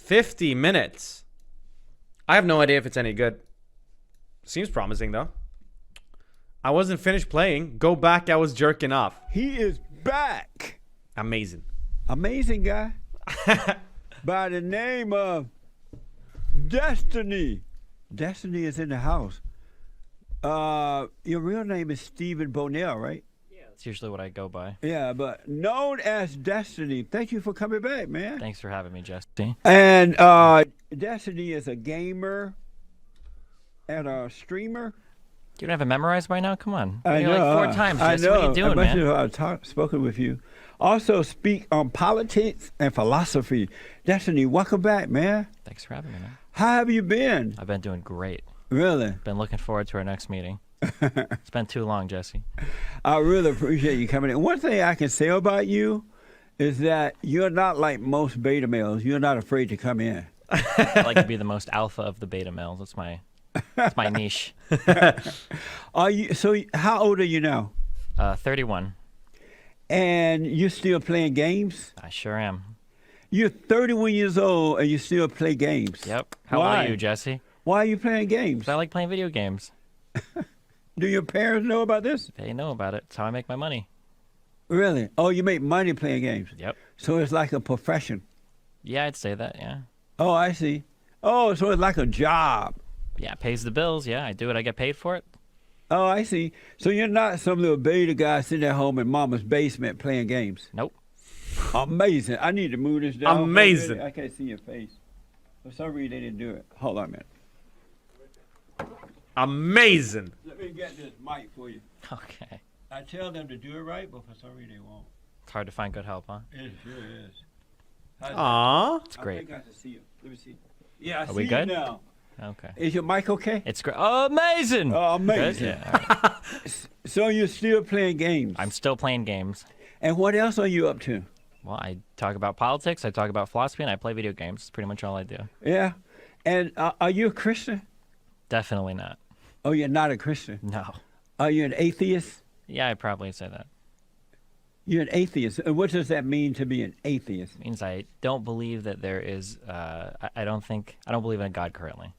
50 minutes. I have no idea if it's any good. Seems promising, though. I wasn't finished playing. Go back. I was jerking off. He is back. Amazing. Amazing guy. By the name of Destiny. Destiny is in the house. Your real name is Stephen Bonnell, right? Yeah, that's usually what I go by. Yeah, but known as Destiny. Thank you for coming back, man. Thanks for having me, Jesse. And Destiny is a gamer and a streamer. You don't have it memorized by now? Come on. I You're know. like 4 times, I Jesse. know. What are you doing, man? I've spoken with you. Also speak on politics and philosophy. Destiny, welcome back, man. Thanks for having me, man. How have you been? I've been doing great. Really? Been looking forward to our next meeting. It's been too long, Jesse. I really appreciate you coming in. One thing I can say about you is that you're not like most beta males. You're not afraid to come in. I like to be the most alpha of the beta males. That's my niche. Are you? So how old are you now? 31. And you're still playing games? I sure am. You're 31 years old and you still play games? Yep. How Why? about you, Jesse? Why are you playing games? 'Cause I like playing video games. Do your parents know about this? They know about it. It's how I make my money. Really? Oh, you make money playing games? Yep. So it's like a profession? Yeah, I'd say that, yeah. Oh, I see. Oh, so it's like a job? Yeah, it pays the bills. Yeah, I do it. I get paid for it. Oh, I see. So you're not some little beta guy sitting at home in mama's basement playing games? Nope. Amazing. I need to move this down. Amazing. I can't see your face. For some reason, they didn't do it. Hold on a minute. Amazing. Let me get this mic for you. Okay. I tell them to do it right, but for some reason they won't. It's hard to find good help, huh? It sure is. How's that? Aww. It's great. I think I can see you. Let me see. Yeah, I see we you good? now. Okay. Is your mic okay? It's great. Oh, amazing. Oh, Good? amazing. Yeah. All right. So you're still playing games? I'm still playing games. And what else are you up to? Well, I talk about politics, I talk about philosophy, and I play video games. It's pretty much all I do. Yeah. And are you a Christian? Definitely not. Oh, you're not a Christian. No. Are you an atheist? Yeah, I'd probably say that. You're an atheist. And what does that mean to be an atheist? It means I don't believe that there is, I don't believe in a God currently.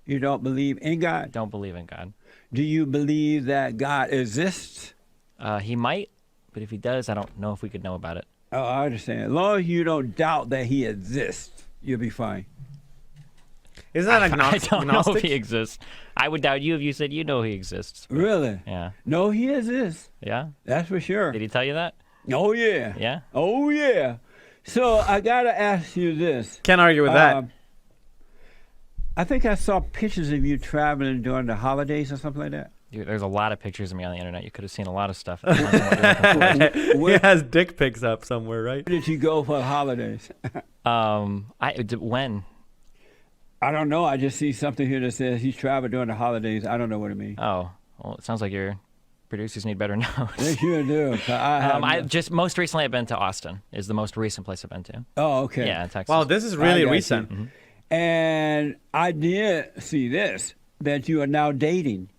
You don't believe in God? Don't believe in God. Do you believe that God exists? He might, but if he does, I don't know if we could know about it. Oh, I understand. As long as you don't doubt that he exists, you'll be fine. Isn't that I agnostic? don't know if he exists. I would doubt you if you said you know he exists. But, Really? yeah. No, he exists. Yeah? That's for sure. Did he tell you that? Oh, yeah. Yeah? Oh, yeah. So I got to ask you this. Can't argue with that. I think I saw pictures of you traveling during the holidays or something like that. Dude, there's a lot of pictures of me on the internet. You could have seen a lot of stuff. It depends on what you're looking for. He has dick pics up somewhere, right? Where did you go for the holidays? When? I don't know. I just see something here that says he traveled during the holidays. I don't know what it means. Oh, well, it sounds like your producers need better They notes. sure do. I just most recently I've been to Austin. Is the most recent place I've been to. Oh, okay. Yeah, in Texas. Wow, this is really I got recent. you. And I did see this, that you are now dating.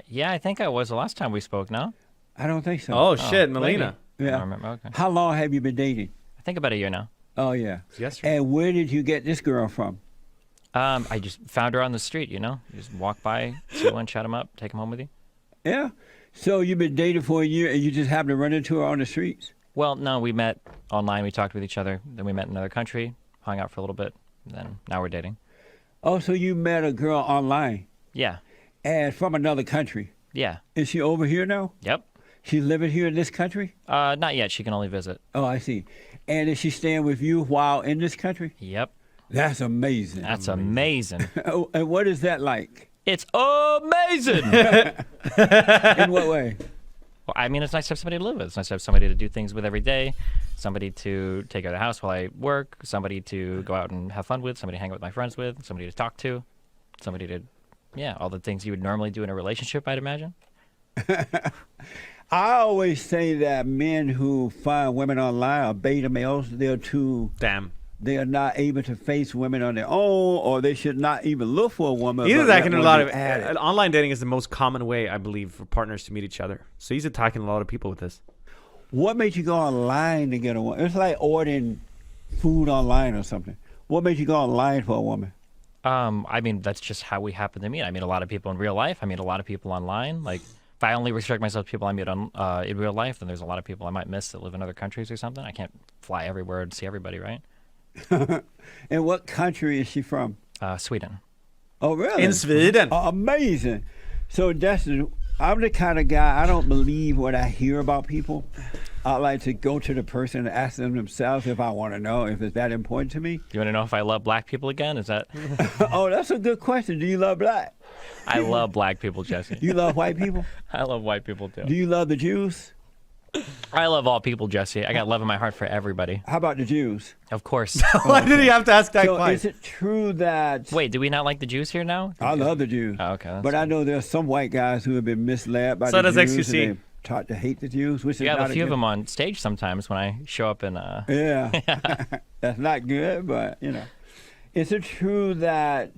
Yeah, I think I was the last time we spoke. No, I don't think so. Oh, shit, Melina. I yeah. don't remember. Okay, How long have you been dating? I think about a year now. Oh, yeah. Yesterday. And where did you get this girl from? I just found her on the street. You just walk by, see one, chat him up, take him home with you. Yeah. So you've been dating for a year and you just happened to run into her on the streets? Well, no, we met online. We talked with each other. Then we met in another country, hung out for a little bit. And then now we're dating. Oh, so you met a girl online Yeah. and from another country. Yeah. Is she over here now? Yep. She's living here in this country? Not yet. She can only visit. Oh, I see. And is she staying with you while in this country? Yep. That's amazing. That's amazing. Oh, and what is that like? It's amazing. In what way? Well, I mean, it's nice to have somebody to live with. It's nice to have somebody to do things with every day, somebody to take out of the house while I work, somebody to go out and have fun with, somebody to hang out with my friends with, somebody to talk to, somebody to, yeah, all the things you would normally do in a relationship, I'd imagine. I always say that men who find women online are beta males. They're too. Damn. They are not able to face women on their own, or they should not even look for a woman. He's but attacking let a lot one of be added. online dating is the most common way, I believe, for partners to meet each other. So he's attacking a lot of people with this. What made you go online to get a woman? It's like ordering food online or something. What made you go online for a woman? I mean, that's just how we happen to meet. I meet a lot of people in real life. I meet a lot of people online. Like, if I only restrict myself to people I meet on in real life, then there's a lot of people I might miss that live in other countries or something. I can't fly everywhere and see everybody, right? And what country is she from? Sweden. Oh, really? In Sweden. Oh, amazing. So I'm the kind of guy, I don't believe what I hear about people. I like to go to the person and ask them themselves if I want to know, if it's that important to me. You want to know if I love black people again? Is that? Oh, that's a good question. Do you love black? I love black people, Jesse. You love white people? I love white people too. Do you love the Jews? I love all people, Jesse. I got love in my heart for everybody. How about the Jews? Of course. Why did he have to ask that So twice? is it true that... Wait, do we not like the Jews here now? I love the Jews. Oh, okay. That's But I know there's some white guys who have been misled by So the does Jews. XQC. And they're taught to hate the Jews, which we is have not a few of good- them on stage sometimes when I show up in. Yeah. That's not good, but, you know. Is it true that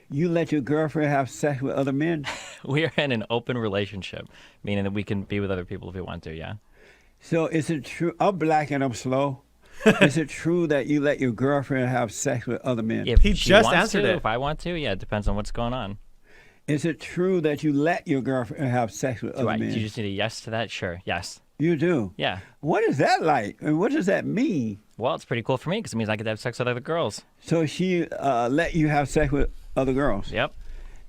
you let your girlfriend have sex with other men? We are in an open relationship, meaning that we can be with other people if we want to. Yeah. So is it true? I'm black and I'm slow. Is it true that you let your girlfriend have sex with other men? If He she just wants answered to, it. If I want to, yeah, it depends on what's going on. Is it true that you let your girlfriend have sex with Do other men? you just need a yes to that? Sure. Yes. You do? Yeah. What is that like? And what does that mean? Well, it's pretty cool for me because it means I get to have sex with other girls. So she let you have sex with other girls? Yep.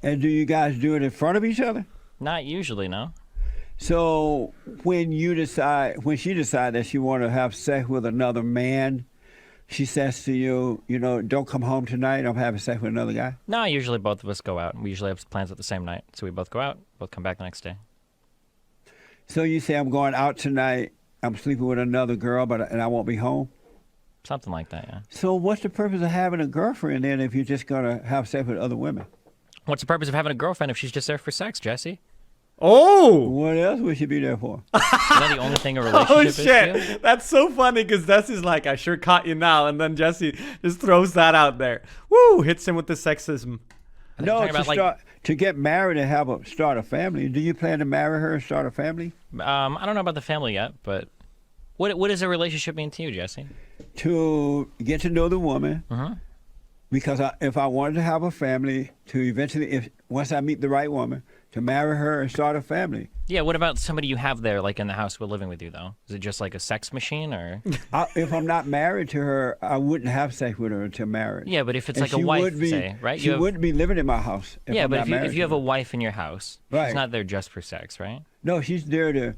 And do you guys do it in front of each other? Not usually, no. So when she decides that she want to have sex with another man, she says to you, you know, don't come home tonight. I'm having sex with another guy. No, usually both of us go out. We usually have plans at the same night. So we both go out, both come back the next day. So you say, I'm going out tonight. I'm sleeping with another girl, and I won't be home. Something like that, yeah. So what's the purpose of having a girlfriend then if you're just going to have sex with other women? What's the purpose of having a girlfriend if she's just there for sex, Jesse? Oh! What else would she be there for? Is that the only thing a relationship Oh is to you? shit! That's so funny because Jesse's like, I sure caught you now, and then Jesse just throws that out there. Woo! Hits him with the sexism. No, talking about, like- to get married and start a family. Do you plan to marry her and start a family? I don't know about the family yet, but what does a relationship mean to you, Jesse? To get to know the woman. Uh-huh. Because if I wanted to have a family, to eventually, once I meet the right woman, to marry her and start a family. Yeah, what about somebody you have there, like in the house we're living with you, though? Is it just like a sex machine, or? If I'm not married to her, I wouldn't have sex with her until marriage. Yeah, but if it's And like a she wife, would be, say, right? She wouldn't be living in my house. Yeah, I'm but not if you married to have a her. wife in your house, Right. she's not there just for sex, right? No, she's there to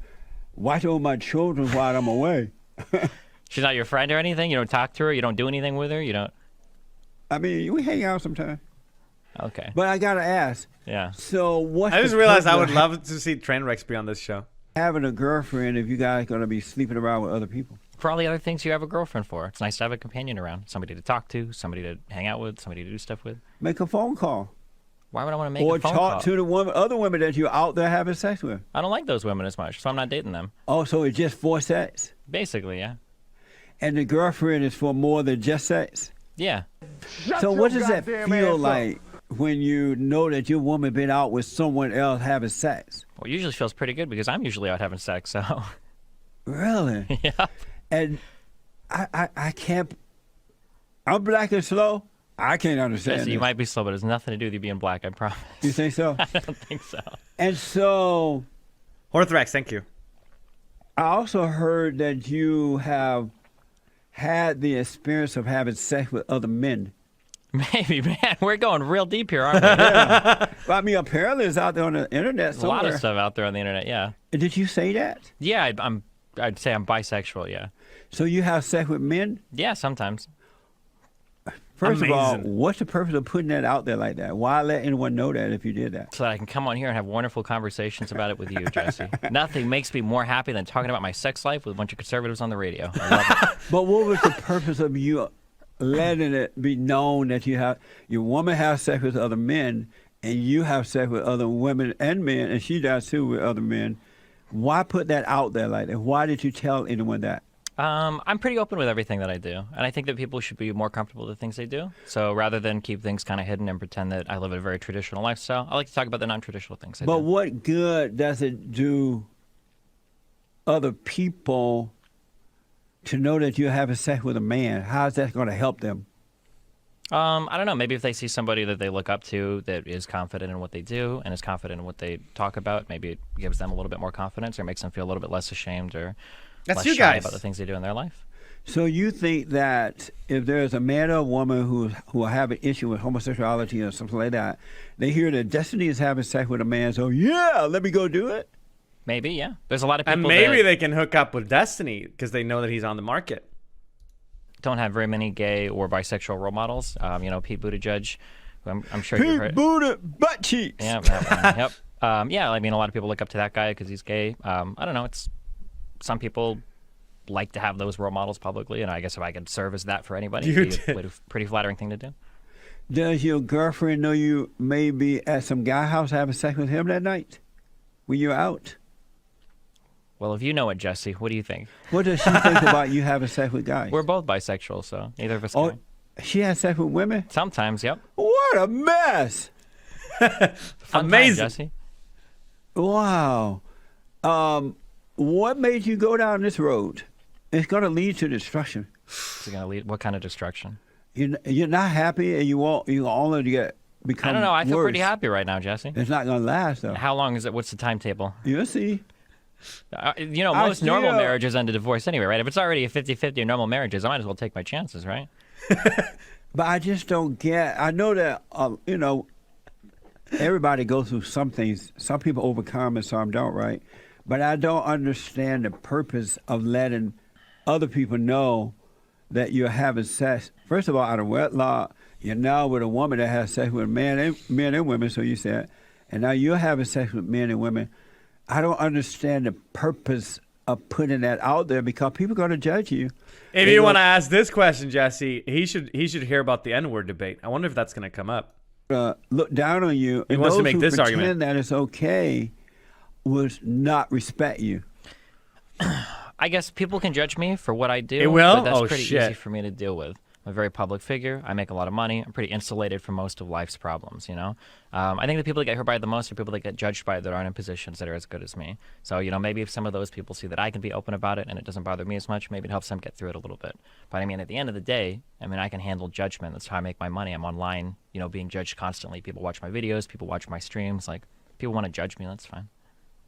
watch over my children while I'm away. She's not your friend or anything? You don't talk to her? You don't do anything with her? You don't? I mean, we hang out sometimes. Okay. But I got to ask, Yeah. so what's I just the realized I purpose would of love to see Trainwrecks be on this show. having a girlfriend if you guys going to be sleeping around with other people? For all the other things you have a girlfriend for. It's nice to have a companion around. Somebody to talk to, somebody to hang out with, somebody to do stuff with. Make a phone call. Why would I want to make Or a phone talk call? to the other women that you're out there having sex with. I don't like those women as much, so I'm not dating them. Oh, so it's just for sex? Basically, yeah. And the girlfriend is for more than just sex? Yeah. So what does that feel like when you know that your woman been out with someone else having sex? Well, it usually feels pretty good because I'm usually out having sex, so. Really? Yeah. And I can't. I'm black and slow. I can't understand Jesse, you this. might be slow, but it has nothing to do with you being black, I promise. You think so? I don't think so. And so Orthrex, thank you. I also heard that you have had the experience of having sex with other men. Maybe, man. We're going real deep here, aren't we? Well, I mean, apparently it's out there on the internet There's a somewhere. lot of stuff out there on the internet, yeah. Did you say that? Yeah, I'd say I'm bisexual, yeah. So you have sex with men? Yeah, sometimes. First of all, Amazing. what's the purpose of putting that out there like that? Why let anyone know that if you did that? So that I can come on here and have wonderful conversations about it with you, Jesse. Nothing makes me more happy than talking about my sex life with a bunch of conservatives on the radio. I love it. But what was the purpose of you letting it be known that your woman has sex with other men and you have sex with other women and men and she does too with other men? Why put that out there like that? Why did you tell anyone that? I'm pretty open with everything that I do, and I think that people should be more comfortable with the things they do. So rather than keep things kind of hidden and pretend that I live a very traditional lifestyle, I like to talk about the non-traditional things I But do. what good does it do other people to know that you're having sex with a man? How's that going to help them? I don't know. Maybe if they see somebody that they look up to that is confident in what they do and is confident in what they talk about, maybe it gives them a little bit more confidence or makes them feel a little bit less ashamed or That's less you shy guys. about the things they do in their life. So you think that if there's a man or a woman who have an issue with homosexuality or something like that, they hear that Destiny is having sex with a man, so yeah, let me go do it? Maybe, yeah. There's a lot of people And maybe that they can hook up with Destiny because they know that he's on the market. don't have very many gay or bisexual role models. Pete Buttigieg, who I'm sure you've Pete heard. Buddha butt cheeks. Yeah, that one. Yep. Yeah, I mean, a lot of people look up to that guy because he's gay. I don't know. It's some people like to have those role models publicly, and I guess if I could serve as that for anybody, it'd be a pretty flattering thing to do. Does your girlfriend know you may be at some guy house having sex with him that night when you're out? Well, if you know it, Jesse, what do you think? What does she think about you having sex with guys? We're both bisexual, so neither of us Oh, can. she has sex with women? Sometimes, yep. What a mess! Fun time, Amazing. Jesse. Wow. What made you go down this road? It's going to lead to destruction. It's gonna lead. What kind of destruction? You're not happy, and you only become. I don't know. I feel worse. pretty happy right now, Jesse. It's not going to last though. How long is it? What's the timetable? You'll see. Most normal still- marriages end in divorce anyway, right? If it's already a 50-50 in normal marriages, I might as well take my chances, right? But I just don't get. I know that everybody goes through some things. Some people overcome and some don't, right? But I don't understand the purpose of letting other people know that you're having sex. First of all, out of wedlock, you're now with a woman that has sex with men and women. So you said, and now you're having sex with men and women. I don't understand the purpose of putting that out there because people are going to judge you. If you want to ask this question, Jesse, he should hear about the N-word debate. I wonder if that's going to come up. Look down on you. He and wants to those make who this pretend argument. that it's okay would not respect you. I guess people can judge me for what I do. It will? But that's Oh, pretty shit. easy for me to deal with. I'm a very public figure. I make a lot of money. I'm pretty insulated from most of life's problems, you know? I think the people that get hurt by it the most are people that get judged by it that aren't in positions that are as good as me. So, maybe if some of those people see that I can be open about it and it doesn't bother me as much, maybe it helps them get through it a little bit. But, at the end of the day, I can handle judgment. That's how I make my money. I'm online, being judged constantly. People watch my videos. People watch my streams. Like, people want to judge me. That's fine.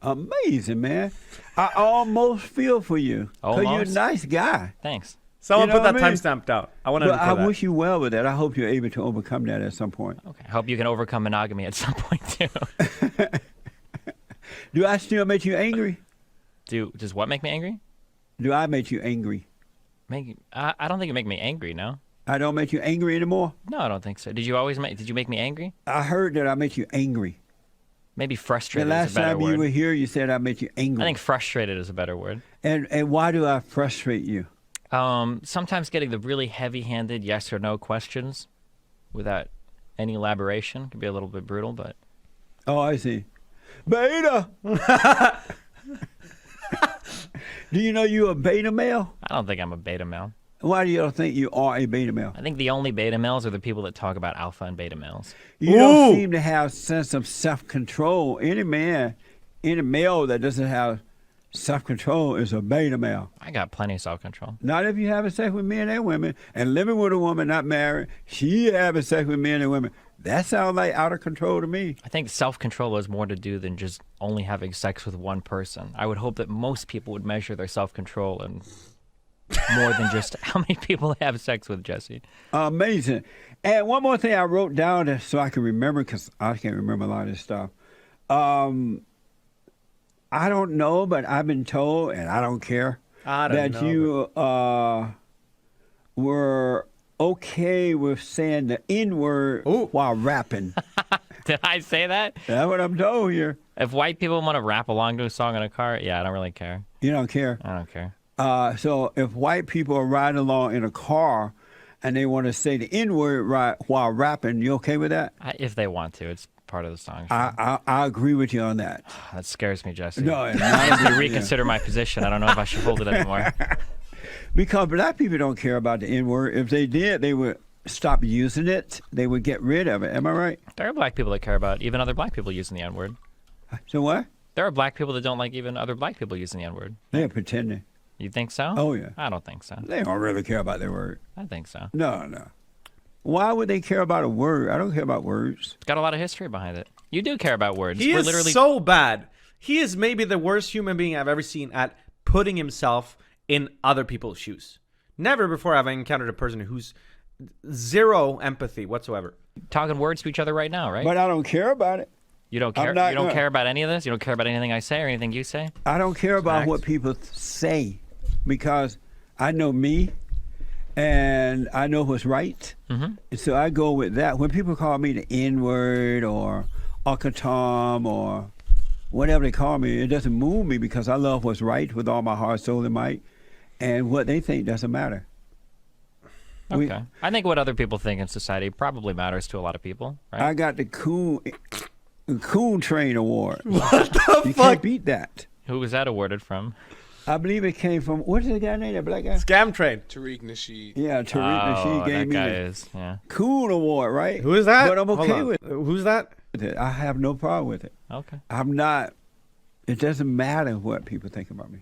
Amazing, man. I almost feel for you. Because you're a Almost? nice guy. Thanks. Someone You know put that what I mean? timestamped out. I want to But I that. wish you well with that. I hope you're able to overcome that at some point. Okay. I hope you can overcome monogamy at some point, too. Do I still make you angry? Does what make me angry? Do I make you angry? I don't think it make me angry, no? I don't make you angry anymore? No, I don't think so. Did you make me angry? I heard that I make you angry. Maybe The frustrated is last a better time you word. were here, you said I make you angry. I think frustrated is a better word. And why do I frustrate you? Sometimes getting the really heavy-handed yes or no questions without any elaboration can be a little bit brutal, but Oh, I see. Beta! Do you know you're a beta male? I don't think I'm a beta male. Why do you think you are a beta male? I think the only beta males are the people that talk about alpha and beta males. You don't Ooh. seem to have sense of self-control. Any male that doesn't have self-control is a beta male. I got plenty of self-control. Not if you having sex with men and women and living with a woman not married. She having sex with men and women. That sounds like out of control to me. I think self-control has more to do than just only having sex with one person. I would hope that most people would measure their self-control and more than just how many people they have sex with, Jesse. Amazing. And one more thing I wrote down so I can remember, because I can't remember a lot of this stuff. I don't know, but I've been told, and I don't care, I don't that know, you were okay with saying the N-word Ooh. while rapping. Did I say that? That's what I'm told here. If white people want to rap along to a song in a car, yeah, I don't really care. You don't care. I don't care. So if white people are riding along in a car and they want to say the N-word while rapping, you okay with that? If they want to, it's part of the song. I agree with you on that. That scares me, Jesse. No, it's I not have to agree with you. reconsider my position. I don't know if I should hold it anymore. Because black people don't care about the N-word. If they did, they would stop using it. They would get rid of it. Am I right? There are black people that care about even other black people using the N-word. So what? There are black people that don't like even other black people using the N-word. They're pretending. You think so? Oh, yeah. I don't think so. They don't really care about their word. I think so. No. Why would they care about a word? I don't care about words. It's got a lot of history behind it. You do care about words. He We're is literally so bad. He is maybe the worst human being I've ever seen at putting himself in other people's shoes. Never before have I encountered a person who's zero empathy whatsoever. talking words to each other right now, right? But I don't care about it. You don't care. You don't care about any of this. You don't care about anything I say or anything you say. I don't care about Facts. what people say because I know me and I know what's right. Mm-hmm. So I go with that. When people call me the N-word or Uncle Tom or whatever they call me, it doesn't move me because I love what's right with all my heart, soul, and might. And what they think doesn't matter. Okay. I think what other people think in society probably matters to a lot of people, right? I got the Coon Train Award. What the You fuck? can't beat that. Who was that awarded from? I believe it came from, what's the guy named, that black guy? Scam train. Tariq Nasheed. Yeah, Tariq Nasheed Oh, gave that me guy the is, yeah. Coon Award, right? Who is that? But I'm Hold okay on. with Who's that? it. I have no problem with it. Okay. I'm not, it doesn't matter what people think about me.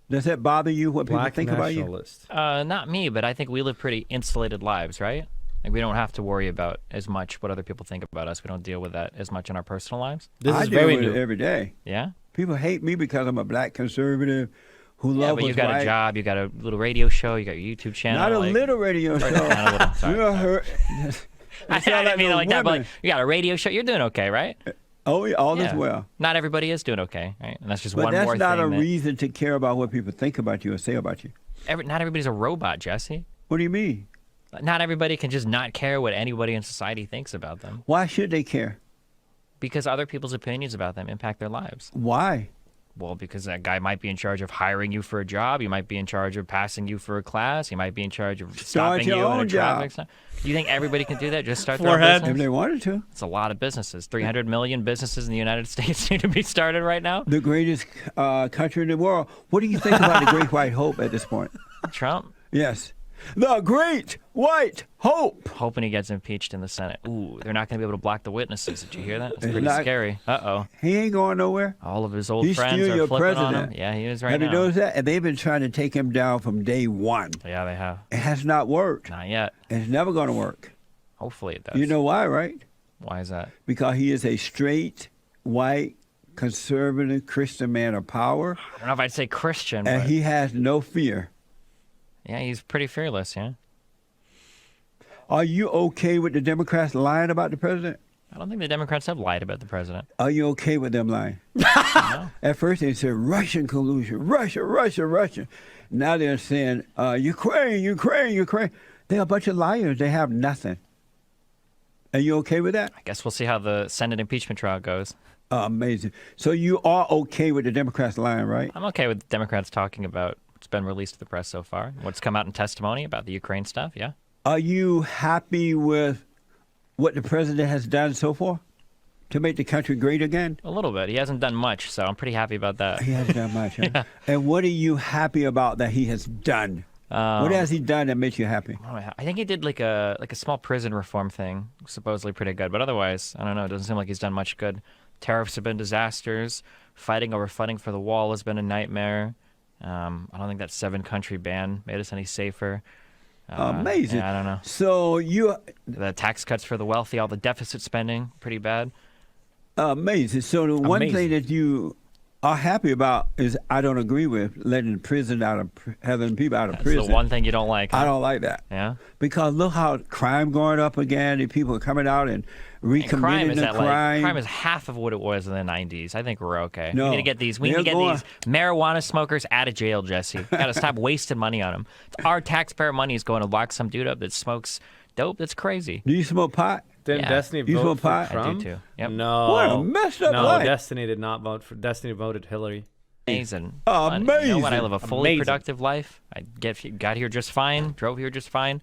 Does that bother you, what Black people think about you? nationalist. Not me, but I think we live pretty insulated lives, right? Like we don't have to worry about as much what other people think about us. We don't deal with that as much in our personal lives. This I is deal very with new. it every day. Yeah. People hate me because I'm a black conservative who Yeah, love but you what's got right. a job, you got a little radio show, you got your YouTube channel. Not a like- little radio show. Not a little, sorry. You know, her, I sound didn't mean it those like that, but like, women. you got a radio show. You're doing okay, right? Oh, yeah, all is Yeah. well. Not everybody is doing okay, right? And that's just But one that's more not a thing. reason to care about what people think about you or say about you. Not everybody's a robot, Jesse. What do you mean? Not everybody can just not care what anybody in society thinks about them Why should they care? because other people's opinions about them impact their lives. Why? Well, because that guy might be in charge of hiring you for a job. He might be in charge of passing you for a class. He might be in charge of stopping your you in a own traffic job. stop. Do you think everybody can do that? Just start their own Forehead. If business? they wanted to. It's a lot of businesses. 300 million businesses in the United States need to be started right now. The greatest country in the world. What do you think about the Great White Hope at this point? Trump, Yes. The Great White Hope. hoping he gets impeached in the Senate. Ooh, they're not going to be able to block the witnesses. Did you hear that? It's pretty not- scary. Uh-oh. He ain't going nowhere. All of his old He's friends still are your flipping on him. president. Yeah, he is right Have now. you noticed that? And they've been trying to take him down from day one. Yeah, they have. It has not worked. Not yet. It's never going to work. Hopefully it does. You know why, right? Why is that? Because he is a straight, white, conservative Christian man of power, I don't know if I'd say Christian, and but he has no fear. yeah, he's pretty fearless, yeah. Are you okay with the Democrats lying about the president? I don't think the Democrats have lied about the president. Are you okay with them lying? No. At first they said Russian collusion, Russia. Now they're saying Ukraine. They're a bunch of liars. They have nothing. Are you okay with that? I guess we'll see how the Senate impeachment trial goes. Amazing. So you are okay with the Democrats lying, right? I'm okay with Democrats talking about what's been released to the press so far, what's come out in testimony about the Ukraine stuff, yeah. Are you happy with what the president has done so far to make the country great again? A little bit. He hasn't done much, so I'm pretty happy about that. He hasn't done much. Huh? Yeah. And what are you happy about that he has done? What has he done that makes you happy? I think he did like a small prison reform thing, supposedly pretty good. But otherwise, I don't know. It doesn't seem like he's done much good. Tariffs have been disasters. Fighting over funding for the wall has been a nightmare. I don't think that 7-country ban made us any safer. Amazing. Yeah, I don't know. So you The tax cuts for the wealthy, all the deficit spending, pretty bad. amazing. So the one Amazing. thing that you are happy about is I don't agree with letting having people out of That's prison. the one thing you don't like. I huh? don't like that Yeah. because look how crime going up again and people are coming out and And crime recommitting is the at crime. crime is half of what it was in the 90s. I think we're okay. No. We need to get these. We need They're to get going- these marijuana smokers out of jail, Jesse. Got to stop wasting money on them. Our taxpayer money is going to lock some dude up that smokes dope. That's crazy. Do you smoke pot? Didn't Yeah. Destiny You vote smoke for pot? I do Trump? too. Yep. No. What a messed up No, life. Destiny did not vote for. Destiny voted Hillary. Amazing. Fun. You know what? I Amazing. live a fully Amazing. productive life. I got here just fine. Drove here just fine.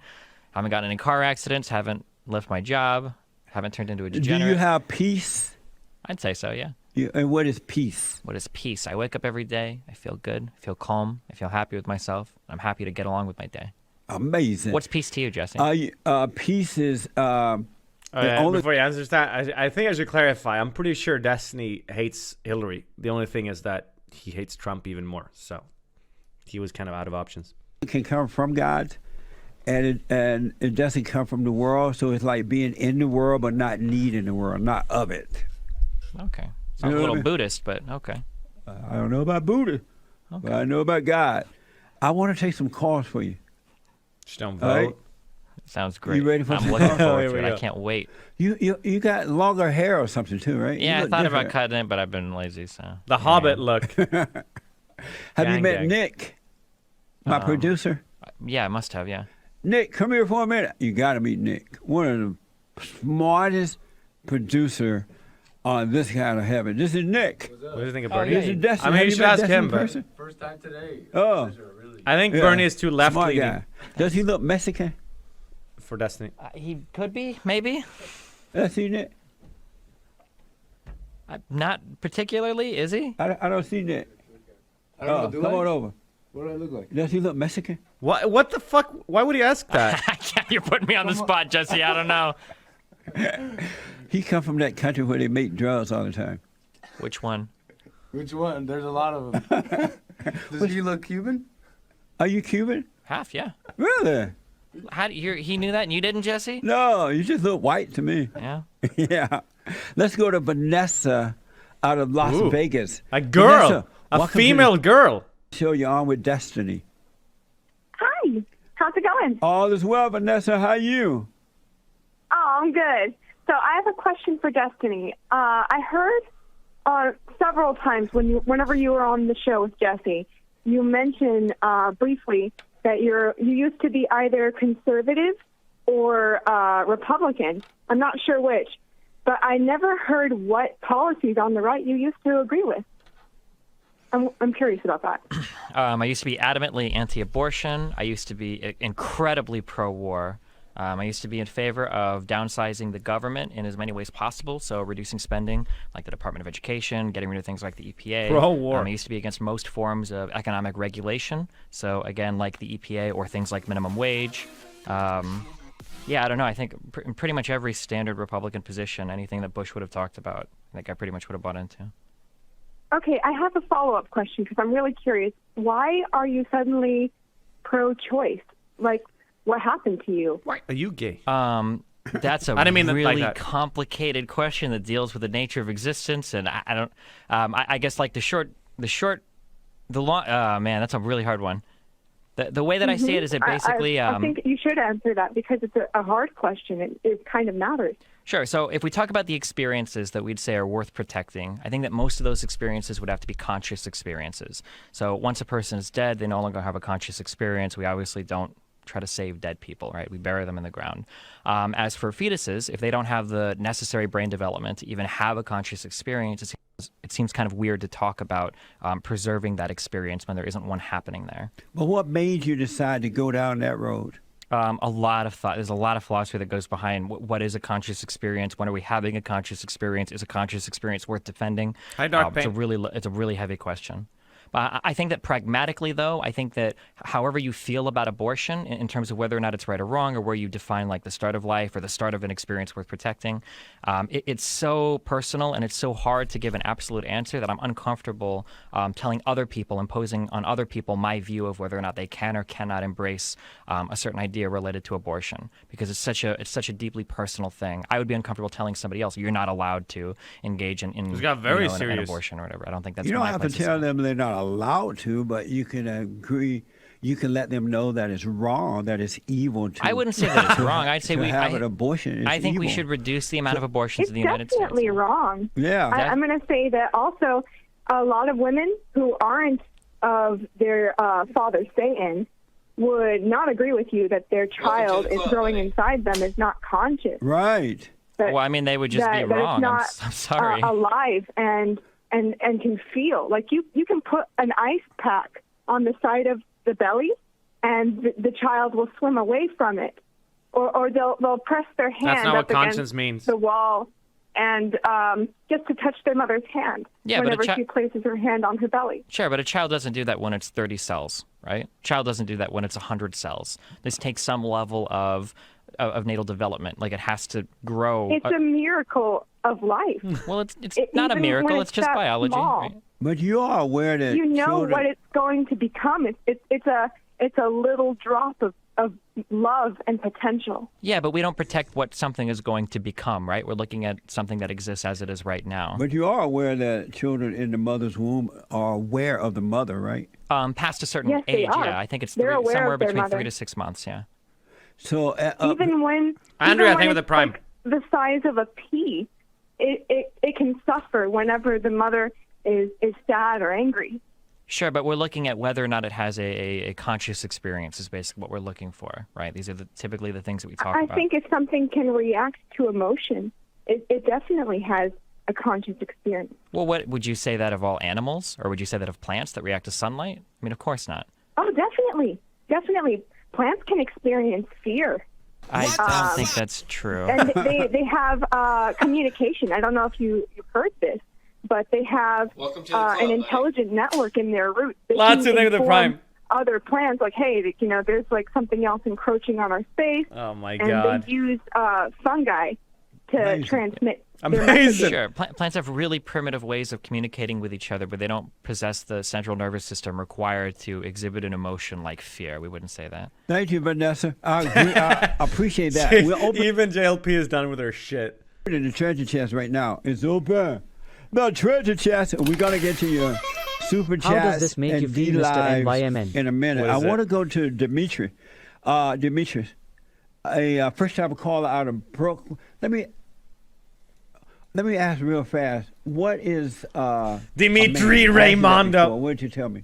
Haven't gotten in any car accidents. Haven't left my job. Haven't turned into a Do degenerate. you have peace? I'd say so. Yeah. And what is peace? What is peace? I wake up every day. I feel good. I feel calm. I feel happy with myself. I'm happy to get along with my day. Amazing. What's peace to you, Jesse? Peace is Oh, the yeah, only before you answer that, I think I should clarify. I'm pretty sure Destiny hates Hillary. The only thing is that he hates Trump even more. So he was kind of out of options. It can come from God, and it doesn't come from the world. So it's like being in the world but not needing the world, not of it. Okay. Sounds a little Buddhist, but okay. I don't know about Buddha, but I know about God. I want to take some calls for you. Just don't All right? vote. Sounds great. You ready for I'm some looking calls? forward Here to we it. I go. can't wait. You got longer hair or something too, right? Yeah, You I look thought about different. cutting it, but I've been lazy, so. The Hobbit look. Have you Gang, met gang. Nick, my producer? Yeah, I must have, yeah. Nick, come here for a minute. You got to meet Nick. One of the smartest producer on this kind of heaven. This is Nick. What do you think of Oh, Bernie? yeah. This is Destiny. I mean, Have you should met ask Destiny him, in but- person? First time today. Oh. Pleasure, really. I think Yeah. Bernie is too left Smart leaning guy. Does he look Mexican? for Destiny. He could be, maybe. Let's see Nick. Not particularly, is he? I don't see Nick. I don't know, do come I? on over. What do I look like? Does he look Mexican? What the fuck? Why would he ask that? You're putting me on the spot, Jesse. I don't know. He come from that country where they make drugs all the time. Which one? Which one? There's a lot of them. Does he look Cuban? Are you Cuban? Half, yeah. Really? He knew that and you didn't, Jesse? No, you just look white to me. Yeah. Yeah. Let's go to Vanessa out of Las Ooh. Vegas. A girl, Vanessa, a welcome to female girl. the show you're on with Destiny. Hi, how's it going? All is well, Vanessa. How you? Oh, I'm good. So I have a question for Destiny. I heard several times whenever you were on the show with Jesse, you mentioned briefly that you used to be either conservative or Republican. I'm not sure which, but I never heard what policies on the right you used to agree with. I'm curious about that. I used to be adamantly anti-abortion. I used to be incredibly pro-war. I used to be in favor of downsizing the government in as many ways possible, so reducing spending, like the Department of Education, getting rid of things like the EPA. Pro-war. I used to be against most forms of economic regulation, so again, like the EPA or things like minimum wage. Yeah, I don't know. I think pretty much every standard Republican position, anything that Bush would have talked about, I think I pretty much would have bought into. Okay, I have a follow-up question because I'm really curious. Why are you suddenly pro-choice? Like, what happened to you? Why are you gay? That's a I didn't mean it like really that. complicated question that deals with the nature of existence, and I don't. I guess like the long. Man, that's a really hard one. The way that I see it is that basically. I think you should answer that because it's a hard question. It kind of matters. Sure. So if we talk about the experiences that we'd say are worth protecting, I think that most of those experiences would have to be conscious experiences. So once a person is dead, they no longer have a conscious experience. We obviously don't try to save dead people, right? We bury them in the ground. As for fetuses, if they don't have the necessary brain development to even have a conscious experience, it seems kind of weird to talk about preserving that experience when there isn't one happening there. But what made you decide to go down that road? A lot of thought. There's a lot of philosophy that goes behind what is a conscious experience. When are we having a conscious experience? Is a conscious experience worth defending? Hi, Dark It's a Pain. it's a really heavy question. But I think that pragmatically, though, I think that however you feel about abortion in terms of whether or not it's right or wrong or where you define like the start of life or the start of an experience worth protecting, it's so personal and it's so hard to give an absolute answer that I'm uncomfortable telling other people, imposing on other people my view of whether or not they can or cannot embrace a certain idea related to abortion because it's such a deeply personal thing. I would be uncomfortable telling somebody else you're not allowed to engage in It's got very an serious. abortion or whatever. I don't think that's You don't my have to place tell say. them they're not allowed to, but you can agree. You can let them know that it's wrong, that it's evil to. I wouldn't say that it's wrong. I'd say to we. have an abortion. It's I think we evil. should reduce the amount of abortions It's in the United States. definitely wrong. Yeah. I'm going to say that also a lot of women who aren't of their father's saying would not agree with you that their child is growing inside them is not conscious. Right. That, Well, I mean, they would just be that wrong. It's not, I'm sorry. alive and can feel. Like you can put an ice pack on the side of the belly and the child will swim away from it. Or they'll press their hand That's not up what conscience against means. the wall and just to touch their mother's hand Yeah, but a whenever she places her hand on her belly. Sure, but a child doesn't do that when it's 30 cells, right? Child doesn't do that when it's 100 cells. This takes some level of natal development. Like it has to grow. It's a miracle of life. Well, it's not a even miracle. when It's just that biology. small. Right? But you are aware that You know children, what it's going to become. It's a little drop of love and potential. Yeah, but we don't protect what something is going to become, right? We're looking at something that exists as it is right now. But you are aware that children in the mother's womb are aware of the mother, right? Past a certain Yes, they age, are. yeah. I think it's They're aware somewhere of their between mother. 3 to 6 months, yeah. So Even when Andrew, even I think when with the it's prime. like the size of a pea, it can suffer whenever the mother is sad or angry. Sure, but we're looking at whether or not it has a conscious experience is basically what we're looking for, right? These are typically the things that we talk I about. think if something can react to emotion, it definitely has a conscious experience. Well, what would you say that of all animals, or would you say that of plants that react to sunlight? I mean, of course not. Oh, definitely. Plants can experience fear, I don't think that's true. and they have communication. I don't know if you've heard this, but they have an intelligent network in their roots. They Lots can of things with the inform prime. Other plants, like, hey, there's like something else encroaching on our space, Oh my and God. they use fungi to Amazing. transmit. their Amazing. messages. Sure, plants have really primitive ways of communicating with each other, but they don't possess the central nervous system required to exhibit an emotion like fear. We wouldn't say that. thank you, Vanessa. I agree. I appreciate that. We're open Even JLP is done with her shit. in the treasure chest right now. It's open. The treasure chest. We're gonna get to your super How chats does this make and you feel, D Mr. lives NYMN? in a minute. What I is want to it? go to Dimitri. Dimitri, a first-time caller out of Brooklyn. Let me ask real fast. What is Dimitri a man? Raimondo. What did you tell me?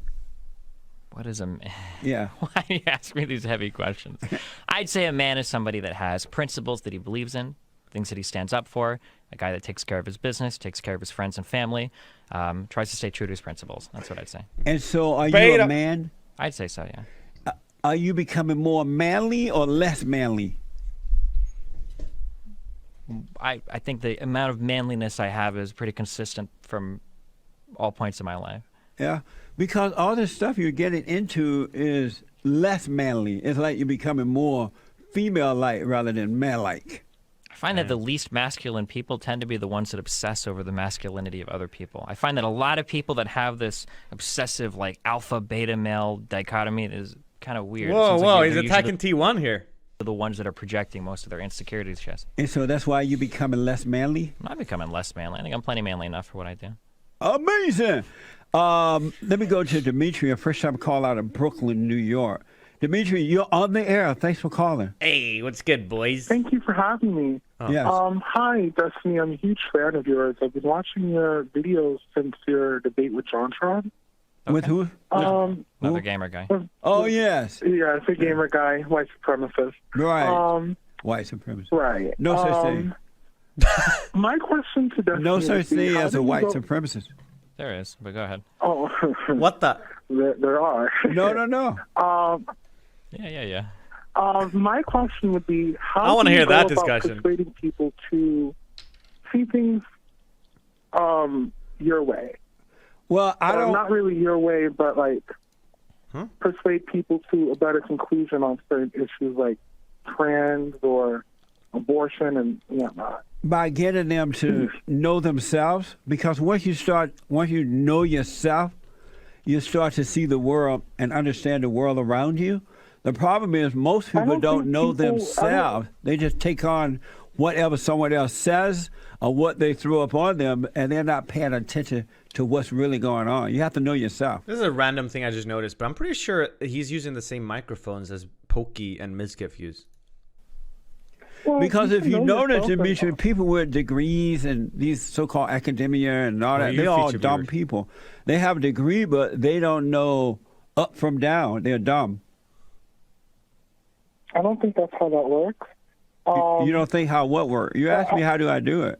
What is a man? Yeah. Why do you ask me these heavy questions? I'd say a man is somebody that has principles that he believes in, things that he stands up for, a guy that takes care of his business, takes care of his friends and family, tries to stay true to his principles. That's what I'd say. And so, are you Beta. a man? I'd say so, yeah. Are you becoming more manly or less manly? I think the amount of manliness I have is pretty consistent from all points in my life. Yeah, because all this stuff you're getting into is less manly. It's like you're becoming more female-like rather than man-like. I find that the least masculine people tend to be the ones that obsess over the masculinity of other people. I find that a lot of people that have this obsessive, like, alpha-beta male dichotomy is kind of weird. It Whoa, seems like whoa, they're he's usually attacking T1 here. the ones that are projecting most of their insecurities, Chess. And so that's why you're becoming less manly? I'm not becoming less manly. I think I'm plenty manly enough for what I do. Amazing. Let me go to Dimitri, a first-time call out of Brooklyn, New York. Dimitri, you're on the air. Thanks for calling. Hey, what's good, boys? Thank you for having me. Yes. Hi, Destiny. I'm a huge fan of yours. I've been watching your videos since your debate with JonTron. With who? Another gamer guy. Oh, yes. Yeah, it's a gamer guy, white supremacist. Right. White supremacy. Right. No such thing. My question to Destiny No such would be, thing how as do a you white go- supremacist. There is, but go ahead. Oh, What the? there are. No. Yeah. My question would be, how I wanna do you hear that go about discussion. persuading people to see things your way? Well, I don't. Not really your way, but like persuade people to a better conclusion on certain issues like trans or abortion and whatnot. By getting them to know themselves, because once you know yourself, you start to see the world and understand the world around you. The problem is most people don't think know people- themselves. They just take on whatever someone else says or what they throw up on them, and they're not paying attention to what's really going on. You have to know yourself. This is a random thing I just noticed, but I'm pretty sure he's using the same microphones as Pokey and Mizgif use. Well, Because if can you know notice, yourself and- Dimitri, people with degrees and these so-called academia and all that, your they're all feature dumb viewers. people. They have a degree, but they don't know up from down. They're dumb. I don't think that's how that works. You don't think how what work? You asked me how do I do it?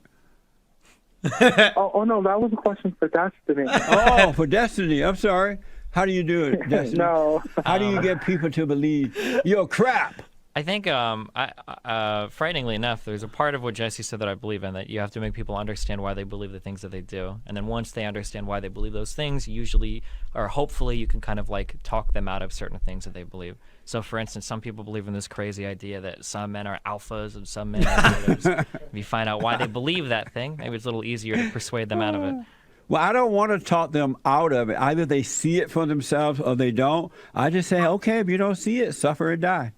Oh no, that was a question for Destiny. Oh, for Destiny. I'm sorry. How do you do it, Destiny? No. How do you get people to believe you're crap? I think, frighteningly enough, there's a part of what Jesse said that I believe in, that you have to make people understand why they believe the things that they do. And then once they understand why they believe those things, usually, or hopefully, you can kind of like talk them out of certain things that they believe. So, for instance, some people believe in this crazy idea that some men are alphas and some men are betas. If you find out why they believe that thing, maybe it's a little easier to persuade them out of it. Well, I don't want to talk them out of it. Either they see it for themselves or they don't. I just say, okay, if you don't see it, suffer or die.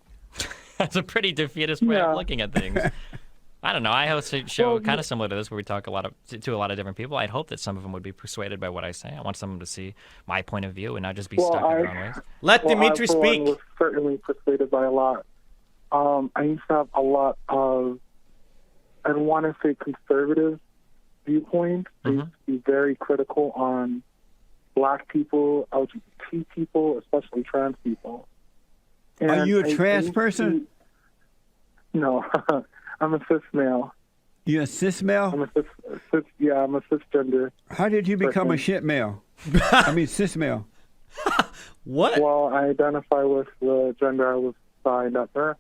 That's a pretty defeatist way Yeah. of looking at things. I don't know. I host a show kind of similar to this where we talk to a lot of different people. I'd hope that some of them would be persuaded by what I say. I want some of them to see my point of view and not just be stuck in their own ways. Let Well, Dimitri I, for one, speak. was certainly persuaded by a lot. I used to have a lot of, I don't want to say conservative viewpoints. I used to be very critical on black people, LGBT people, especially trans people. Are And you a I trans used person? No, I'm a cis male. You a cis male? I'm a cisgender. How did you become a person. shit male? I mean, cis male. What? Well, I identify with the gender I was assigned at birth.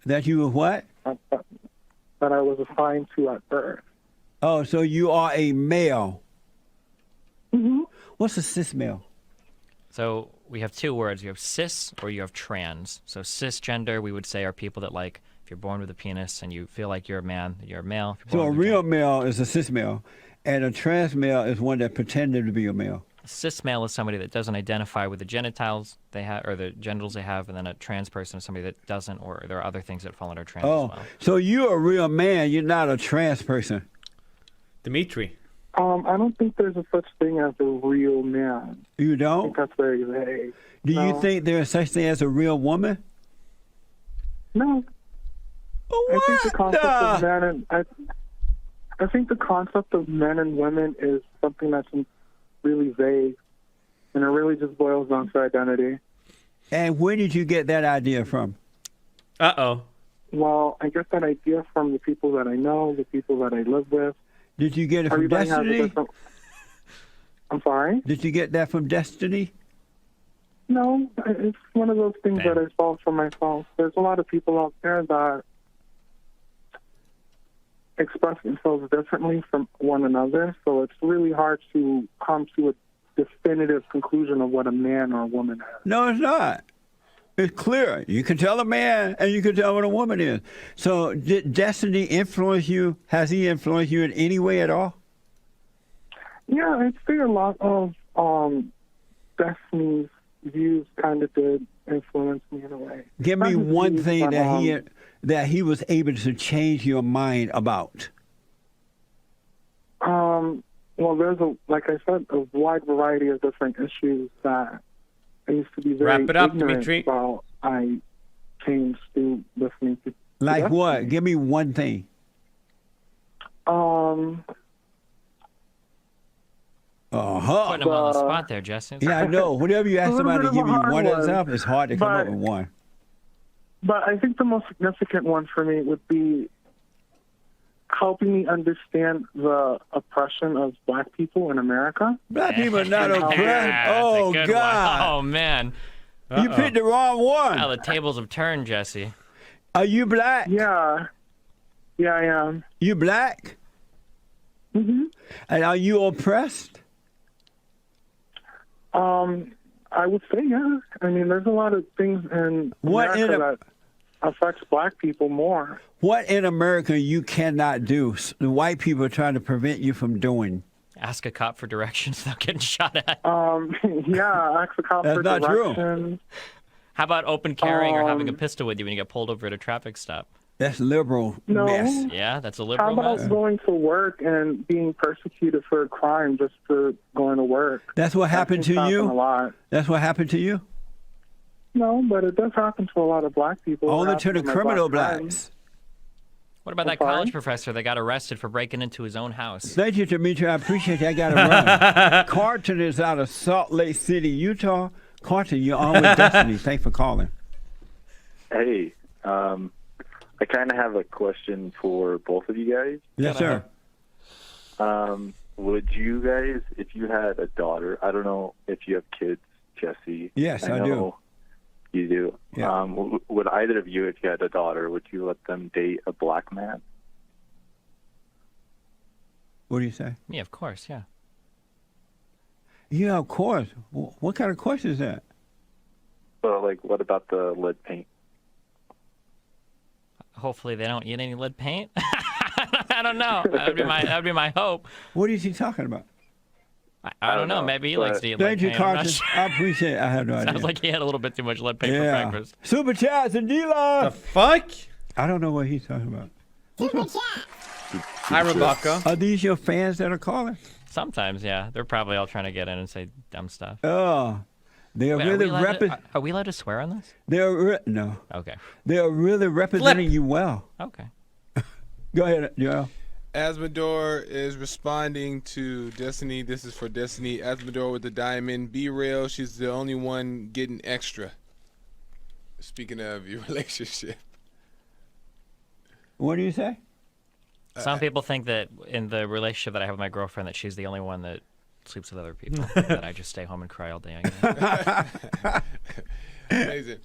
That you were what? That I was assigned to at birth. Oh, so you are a male. Mm-hmm. What's a cis male? So we have two words. You have cis or you have trans. So cisgender, we would say, are people that, like, if you're born with a penis and you feel like you're a man, you're a male. If So you're a born with real male is a cis male, and a trans male is one that pretended to be a male. A cis male is somebody that doesn't identify with the genitals they have or the genitals they have, and then a trans person is somebody that doesn't, or there are other things that fall under trans Oh, as well. so you're a real man. You're not a trans person. Dimitri. I don't think there's a such thing as a real man. You I think don't? that's very vague. Do you No. think there's such thing as a real woman? No. I think the concept of men and I think the concept of men and women is something that's really vague, and it really just boils down to identity. And where did you get that idea from? Uh-oh. Well, I get that idea from the people that I know, the people that I live with. Did you get it from Everybody has a Destiny? different. I'm sorry. Did you get that from Destiny? No, it's one of those things Damn. that I solved for myself. There's a lot of people out there that express themselves differently from one another, so it's really hard to come to a definitive conclusion of what a man or a woman is. No, it's not. It's clear. You can tell a man and you can tell what a woman is. So did Destiny influence you? Has he influenced you in any way at all? Yeah, I'd say a lot of Destiny's views kind of did influence me in a way. Give me Not his one views, thing but, that he was able to change your mind about. Well, there's like I said, a wide variety of different issues that I used to be very Wrap it up, ignorant Dimitri. about. I changed to listening to. Like Destiny. what? Give me one thing. Putting him on the spot there, Jesse. Yeah, I know. Whenever you ask A little somebody to bit of give a you hard one one, example, it's hard to come up but- with one. But I think the most significant one for me would be helping me understand the oppression of black people in America. Black people are not Yeah, oppressed. that's a Oh, good God. one. Oh, man. You picked the wrong Wow, one. the tables have turned, Jesse. Are you black? Yeah, I am. You black? hmm And are you oppressed? I would say, yeah. I mean, there's a lot of things in What in America that affects black people more. What in America you cannot do? The white people are trying to prevent you from doing. Ask a cop for directions without getting shot at. Yeah, ask the cop That's for not true. directions. How about open carrying or having a pistol with you when you get pulled over at a traffic stop? That's liberal No. mess. Yeah, that's a How liberal about mess. going to work and being persecuted for a crime just for going to work? That's what happened That to happen you? A lot. That's what happened to you? No, but it does happen to a lot of black people. It Only to happens the my criminal black friends. blacks. What about that sorry? college professor that got arrested for breaking into his own house? Thank you, Dimitri. I appreciate that. I got to run. Carlton is out of Salt Lake City, Utah. Carlton, you're on with Destiny. Thanks for calling. Hey, I kind of have a question for both of you guys. Yes, sir. Would you guys, if you had a daughter, I don't know if you have kids, Jesse. Yes, I do. know You do. Yeah. Would either of you, if you had a daughter, would you let them date a black man? What do you say? Yeah, of course, yeah. Yeah, of course. What kind of question is that? So, like, what about the lead paint? Hopefully they don't eat any lead paint. I don't know. That would be my hope. What is he talking about? I don't know. know, Maybe he likes but- to eat Thank you, lead paint. I'm not Carter. sure. I appreciate it. I have no idea. Sounds like he had a little bit too much lead paint for yeah. breakfast. Super chats and The D-Line. fuck? I don't know what he's talking about. Hi, Rebecca. Are these your fans that are calling? Sometimes, yeah. They're probably all trying to get in and say dumb stuff. Oh, they are Wait, really are we allowed to swear on this? no. Okay. They are really representing you well. Okay. Go ahead, Joel. Asmodor is responding to Destiny. This is for Destiny. Asmodor with the diamond. Be real. She's the only one getting extra. Speaking of your relationship. What do you say? Some people think that in the relationship that I have with my girlfriend that she's the only one that sleeps with other people. That I just stay home and cry all day. I guess. Amazing.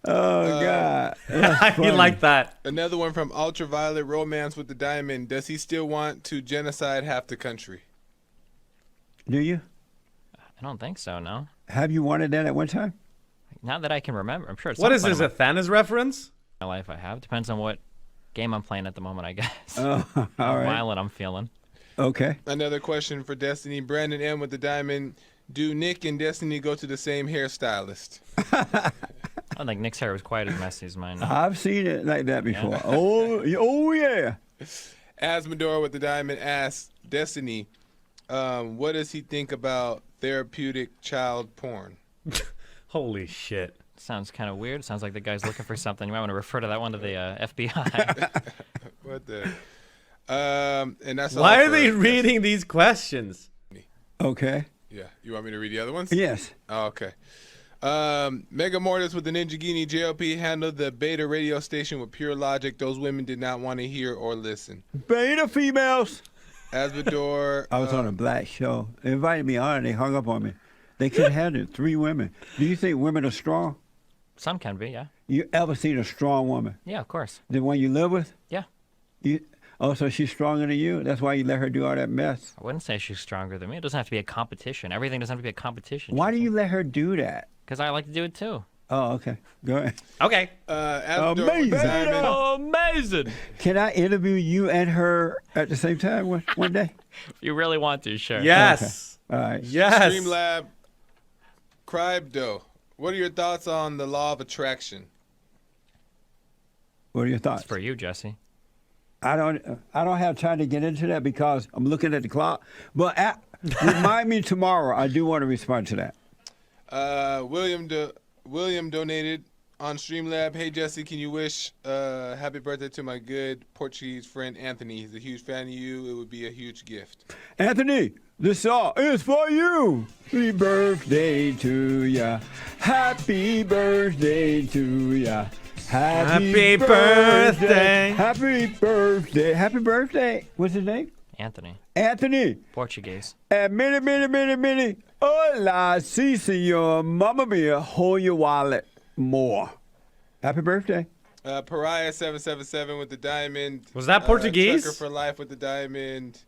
Oh God, I like that. Another one from Ultraviolet Romance with the diamond. Does he still want to genocide half the country? do you? I don't think so. No. Have you wanted that at one time? Not that I can remember. I'm sure it's What is this, a Thanos reference? my life I have. Depends on what game I'm playing at the moment, I guess. Oh, all How right. violent I'm feeling. Okay. Another question for Destiny. Brandon M with the diamond. Do Nick and Destiny go to the same hairstylist? I don't think Nick's hair was quite as messy as mine. I've seen it like that before. Oh yeah. Asmodor with the diamond asks Destiny, what does he think about therapeutic child porn? Holy shit. Sounds kind of weird. Sounds like the guy's looking for something. You might want to refer to that one to the FBI. What the? And that's all Why are for they Destiny. reading these questions? Okay. Yeah, you want me to read the other ones? Yes. Oh, okay. Mega Mortis with the Ninjagini JLP handled the beta radio station with pure logic. Those women did not want to hear or listen. Beta females. Asmodor. I was on a black show. They invited me on and they hung up on me. They couldn't handle it. 3 women. Do you think women are strong? Some can be, yeah. You ever seen a strong woman? Yeah, of course. The one you live with? Yeah. Oh, so she's stronger than you? That's why you let her do all that mess? I wouldn't say she's stronger than me. It doesn't have to be a competition. Everything doesn't have to be a competition. Why do you let her do that? Because I like to do it too. Oh, okay. Go ahead. Okay. Asmodor with Amazing. the diamond. Amazing! Can I interview you and her at the same time one day? If you really want to, sure. Yes. All right. Yes. Streamlab. Crybdo. What are your thoughts on the law of attraction? What are your thoughts? It's for you, Jesse. I don't have time to get into that because I'm looking at the clock. But remind me tomorrow. I do want to respond to that. William donated on Streamlab. Hey Jesse, can you wish happy birthday to my good Portuguese friend Anthony? He's a huge fan of you. It would be a huge gift. Anthony, this song is for you. Happy birthday to ya. Happy birthday to ya. Happy birthday. Happy birthday. Happy birthday. What's his name? Anthony. Anthony. Portuguese. And many. Hola, si, senor. Mamma mia, hold your wallet more. Happy birthday. Pariah 777 with the diamond. Was that Portuguese? Trucker for life with the diamond.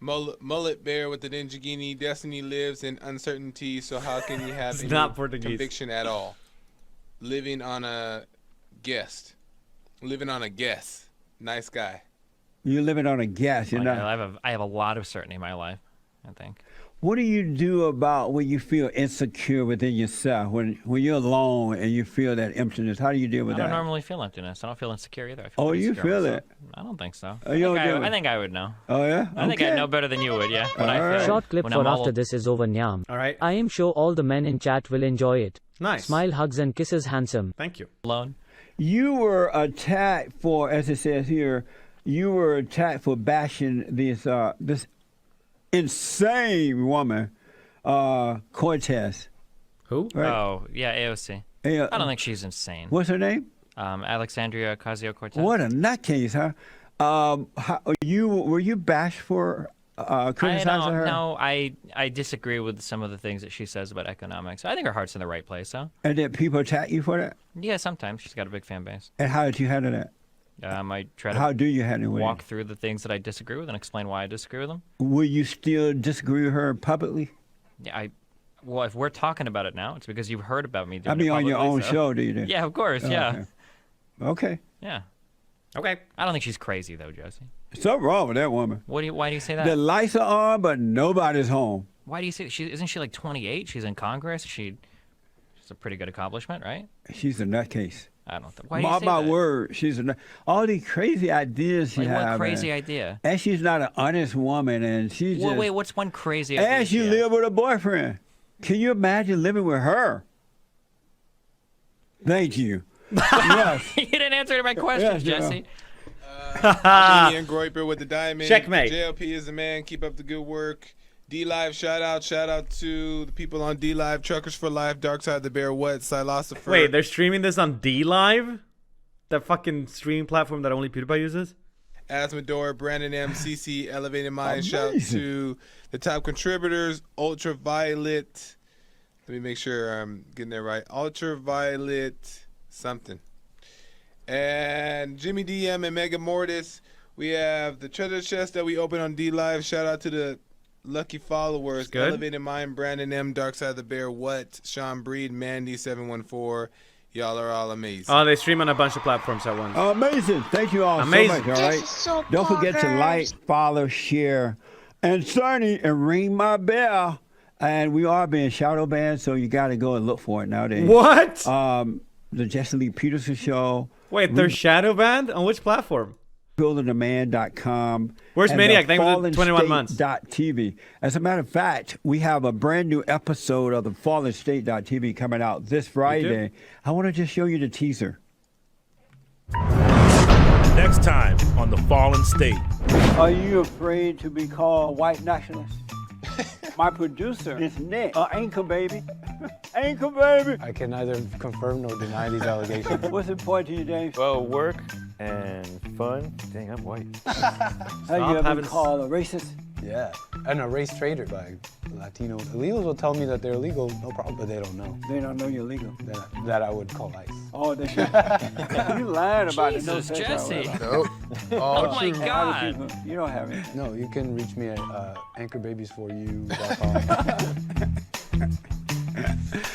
Mullet Bear with the Ninjagini. Destiny lives in uncertainty, so how can you have It's any not Portuguese. conviction at all? Living on a guess. Nice guy. You're living on a gas. You're Like, not. I have a lot of certainty in my life, I think. What do you do about when you feel insecure within yourself? When you're alone and you feel that emptiness, how do you deal with I don't that? normally feel emptiness. I don't feel insecure either. I feel Oh, pretty you secure feel myself. it? I don't think so. Oh, you don't do it? I think I would know. Oh yeah. I think I know better than you would, yeah. When I All feel right. Short clip when for I'm all after this is over, Nyam. All right. I am sure all the men in chat will enjoy it. Nice. Smile, hugs, and kisses, handsome. Thank you. alone. You were attacked for, as it says here, you were attacked for bashing this insane woman, Cortez. Who? Right. Oh, yeah, AOC. Hey, I don't think she's insane. What's her name? Alexandria Ocasio-Cortez. What a nutcase, huh? Were you bashed for criticizing her? No, I disagree with some of the things that she says about economics. I think her heart's in the right place, though. And did people attack you for that? Yeah, sometimes she's got a big fan base. And how did you handle that? I try to How do you handle it? walk through the things that I disagree with and explain why I disagree with them. Will you still disagree with her publicly? Yeah, well, if we're talking about it now, it's because you've heard about me doing I mean, it on your publicly, own so- show, do you? Then? Yeah, of course, Oh, yeah. Okay. Yeah. Okay. I don't think she's crazy, though, Josie. Something wrong with that woman. Why do you say that? The lights are on, but nobody's home. Why do you say isn't she like 28? She's in Congress. She's a pretty good accomplishment, right? She's a nutcase. I don't think. Why do you say My that? word, she's a nut. All these crazy ideas she Like, has. what crazy man. idea? And she's not an honest woman, and she's just. Wait, what's one crazy idea? And she has? live with a boyfriend. Can you imagine living with her? Thank you. Yes. You didn't answer my questions, Yes, Jesse. Ian Groiper with the diamond. Checkmate. JLP is the man. Keep up the good work. D Live, shout out to the people on D Live, Truckers for Life, Dark Side of the Bear, what, Philosopher. Wait, they're streaming this on D Live, that fucking streaming platform that only PewDiePie uses. Asmodor, Brandon M, CC, Elevated Mind. Shout out to the top contributors, Ultraviolet. Let me make sure I'm getting that right. Ultraviolet something. And Jimmy DM and Mega Mortis. We have the treasure chest that we open on D Live. Shout out to the lucky followers. Good. Elevated Mind, Brandon M, Dark Side of the Bear, What, Sean Breed, Mandy 714. Y'all are all amazing. Oh, they stream on a bunch of platforms at once. Amazing. Thank you all Amazing. so much, all right? Don't forget to like, follow, share, and Sonny, and ring my bell. And we are being shadow banned, so you got to go and look for it nowadays. What? The Jesse Lee Peterson Show. Wait, they're shadow banned? On which platform? BuildingDemand.com. Where's and Maniac? Thank you for the 21 months. TV. As a matter of fact, we have a brand new episode of the FallenState.tv coming out this Friday. I want to just show you the teaser. Next time on The Fallen State. Are you afraid to be called white nationalist? My producer is Nick. Anchor baby. Anchor baby. I can neither confirm nor deny these allegations. What's important to you, Dave? Well, work and fun. Dang, I'm white. Have you ever been called a racist? Yeah, and a race trader by Latino. Illegals will tell me that they're illegal, no problem, but they don't know. They don't know you're legal. That I would call ICE. Oh, they should. You lied about it. Jesus, Jesse. Nope. Oh my true. God. You don't have it. No, you can reach me at anchorbabiesforyou.com.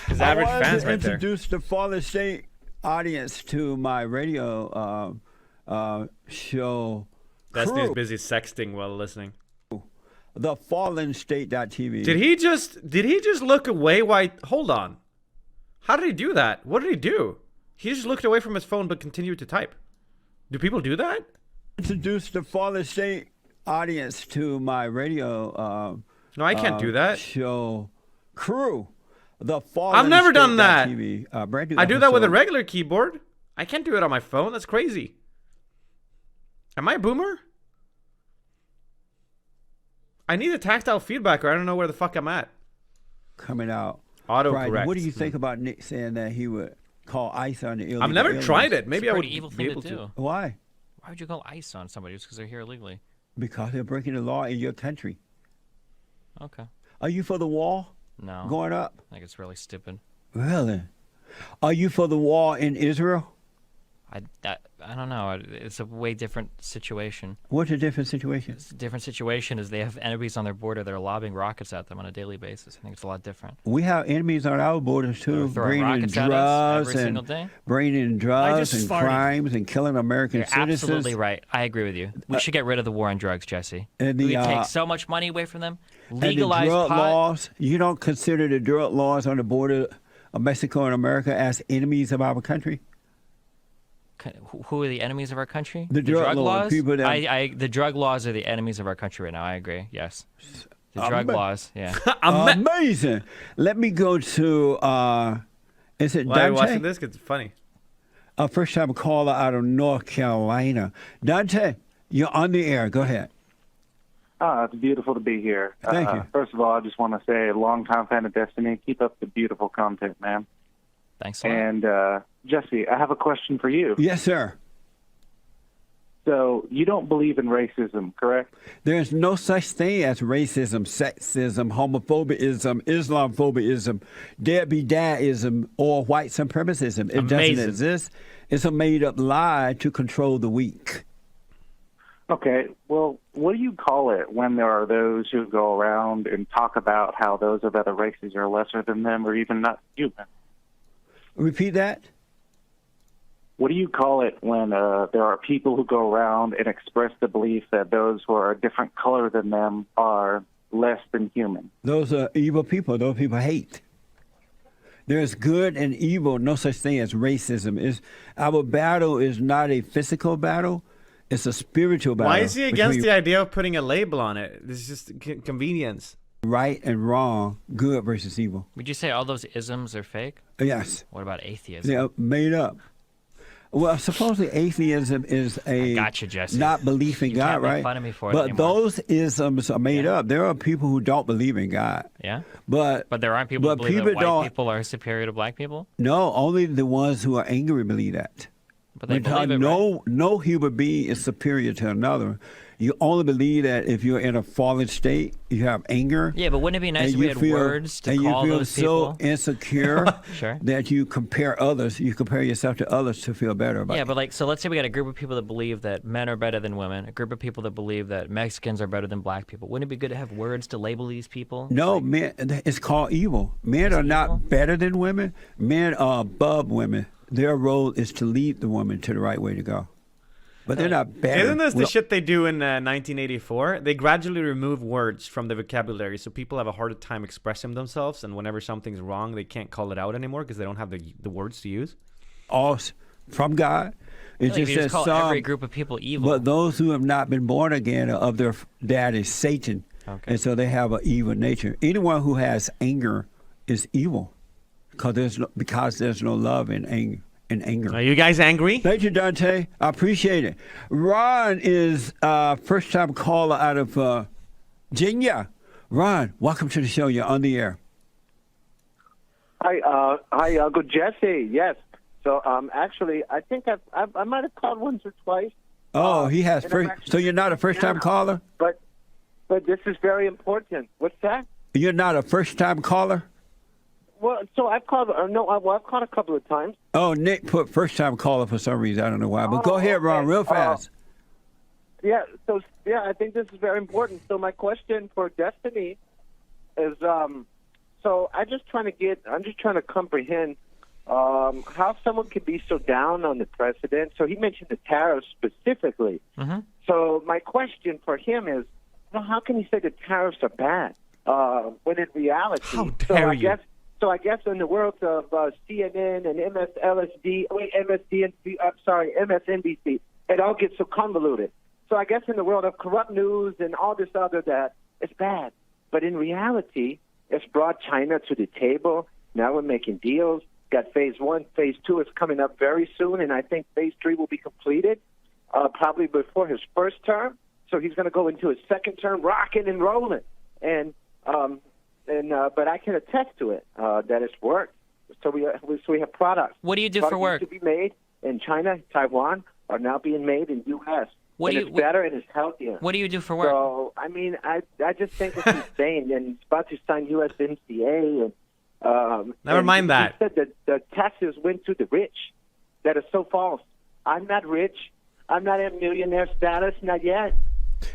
His average I wanted fans to right there. introduce the Fallen State audience to my radio show. Destiny's crew. busy sexting while listening. The FallenState.tv. Did he just look away? Why? Hold on. How did he do that? What did he do? He just looked away from his phone but continued to type. Do people do that? Introduce the Fallen State audience to my radio No, I can't do that. show crew. The Fallen I've never done that. TV, brand new I do that with a episode. regular keyboard. I can't do it on my phone. That's crazy. Am I a boomer? I need a tactile feedback or I don't know where the fuck I'm at. Coming out. Autocorrect. Friday. What do you think about Nick saying that he would call ICE on the illegal I've never aliens? tried it. Maybe It's I a would pretty evil be thing able to to. do. Why? Why would you go ICE on somebody just because they're here illegally? Because they're breaking the law in your country. Okay. Are you for the wall No. going up? I think it's really stupid. Really? Are you for the wall in Israel? I don't know. It's a way different situation. What's a different situation? It's a different situation is they have enemies on their border that are lobbing rockets at them on a daily basis. I think it's a lot different. We have enemies on our borders too, They're throwing bringing rockets at us drugs every single and day. bringing drugs just and farted. crimes and killing American You're citizens. absolutely right. I agree with you. We should get rid of the war on drugs, Jesse. And we the, take so much money away from them. And the Legalize drug pot. laws. You don't consider the drug laws on the border of Mexico and America as enemies of our country? Who are the enemies of our country? The drug lords, laws. people that- The drug laws are the enemies of our country right now. I agree. Yes. The drug laws. Yeah. Amazing. Let me go to, is it Why are you Dante? watching this? 'Cause it's funny. A first-time caller out of North Carolina. Dante, you're on the air. Go ahead. It's beautiful to be here. Thank you. First of all, I just want to say, longtime fan of Destiny. Keep up the beautiful content, man. Thanks a lot. And Jesse, I have a question for you. Yes, sir. So you don't believe in racism, correct? There's no such thing as racism, sexism, homophobism, Islamophobism, deadbeat dadism, or white supremacism. It Amazing. doesn't exist. It's a made-up lie to control the weak. Okay, well, what do you call it when there are those who go around and talk about how those of other races are lesser than them or even not human? Repeat that. What do you call it when there are people who go around and express the belief that those who are a different color than them are less than human? Those are evil people. Those people hate. There's good and evil. No such thing as racism. Our battle is not a physical battle. It's a spiritual battle. Why is he against the idea of putting a label on it? This is just convenience. Right and wrong, good versus evil. Would you say all those isms are fake? Yes. What about atheism? They're made up. Well, supposedly atheism is a gotcha, Jesse. not belief in You God, can't make right? fun of me for it but anymore. those isms are made up. There are people who don't believe in God. Yeah? But there aren't people who believe that white don't. people are superior to black people? No, only the ones who are angry believe that. But they believe it, no human being is superior to another. You only believe that if you're in a fallen state, you have anger. Yeah, but wouldn't it be nice if we had words to call those people? And you feel so insecure Sure. that you compare others. You compare yourself to others to feel better about it. Yeah, but so let's say we got a group of people that believe that men are better than women, a group of people that believe that Mexicans are better than black people. Wouldn't it be good to have words to label these people? No, men, it's called evil. Men are not better than women. Men are above women. Their role is to lead the woman to the right way to go. But they're not better. Isn't this the shit they do in 1984? They gradually remove words from the vocabulary, so people have a harder time expressing themselves, and whenever something's wrong, they can't call it out anymore because they don't have the words to use. All from God. It You just call some, every group of people evil. But those who have not been born again are of their dad is Satan. Okay. And so they have an evil nature. Anyone who has anger is evil because there's no love in anger. Are you guys angry? Thank you, Dante. I appreciate it. Ron is first-time caller out of Virginia. Ron, welcome to the show. You're on the air. Hi, good Jesse. Yes. So, actually, I think I might have called once or twice. Oh, he has first. So you're not a first-time caller? But this is very important. What's that? You're not a first-time caller? Well, so I've called. I've called a couple of times. Oh, Nick put first-time caller for some reason. I don't know why. But go ahead, Ron, real fast. Yeah. So I think this is very important. So my question for Destiny is, so I'm just trying to comprehend how someone could be so down on the president. So he mentioned the tariffs specifically. Mm-hmm. So my question for him is, how can he say the tariffs are bad when in reality? How dare you? So I guess in the world of CNN and MSNBC, it all gets so convoluted. So I guess in the world of corrupt news and all this other that it's bad. But in reality, it's brought China to the table. Now we're making deals. Got phase 1, phase 2 is coming up very soon, and I think phase 3 will be completed probably before his first term. So he's going to go into his second term rocking and rolling. But I can attest to it that it's worked. So we have products. What do you do for work? To be made in China, Taiwan, are now being made in U.S. It's better and it's healthier. What do you do for work? So I mean, I just think it's insane. And it's about to sign USMCA and Never mind that. He said that the taxes went to the rich. That is so false. I'm not rich. I'm not at millionaire status, not yet.